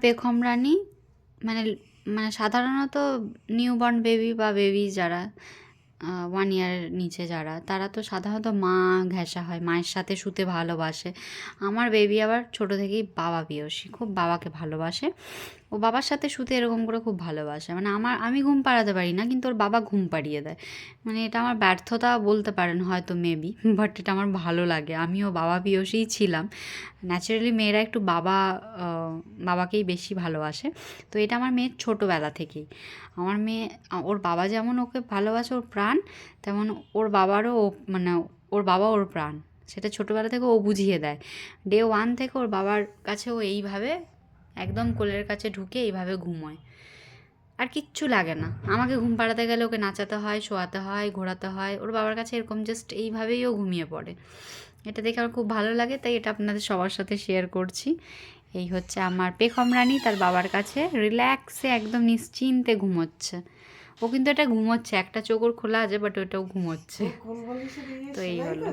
পেখম রানী মানে মানে সাধারণত নিউবর্ন বেবি বা বেবি যারা 1 ইয়ারের নিচে যারা, তারা তো সাধারণত মা ঘেঁষা হয়, মায়ের সাথে শুতে ভালোবাসে। আমার বেবি আবার ছোটো থেকেই বাবা প্রিয়সী, খুব বাবাকে ভালোবাসে। ও বাবার সাথে শুতে এরকম করে খুব ভালোবাসে, মানে আমি ঘুম পাড়াতে পারি না, কিন্তু ওর বাবা ঘুম পাড়িয়ে দেয়। মানে এটা আমার ব্যর্থতা বলতে পারেন হয়তো, মেবি, বাট এটা আমার ভালো লাগে। আমিও বাবা প্রিয়সীই ছিলাম। ন্যাচারালি মেয়েরা একটু বাবাকেই বেশি ভালোবাসে। তো এটা আমার মেয়ের ছোটোবেলা থেকেই। আমার মেয়ে, ওর বাবা যেমন ওকে ভালোবাসে, ওর প্রাণ, তেমন ওর বাবারও মানে ওর বাবা ওর প্রাণ। সেটা ছোটোবেলা থেকে ও বুঝিয়ে দেয়। ডে 1 থেকে ওর বাবার কাছে ও এইভাবে একদম কোলের কাছে ঢুকে এইভাবে ঘুমোয়, আর কিচ্ছু লাগে না। আমাকে ঘুম পাড়াতে গেলে ওকে নাচাতে হয়, শোয়াতে হয়, ঘোরাতে হয়। ওর বাবার কাছে এরকম জাস্ট এইভাবেই ও ঘুমিয়ে পড়ে। এটা দেখে আমার খুব ভালো লাগে, তাই এটা আপনাদের সবার সাথে শেয়ার করছি। এই হচ্ছে আমার পেখম রানী তার বাবার কাছে রিল্যাক্সে একদম নিশ্চিন্তে ঘুমোচ্ছে। ও কিন্তু এটা ঘুমোচ্ছে, একটা চোখ ওর খোলা আছে, বাট ওটাও ঘুমোচ্ছে। তো এই হলো।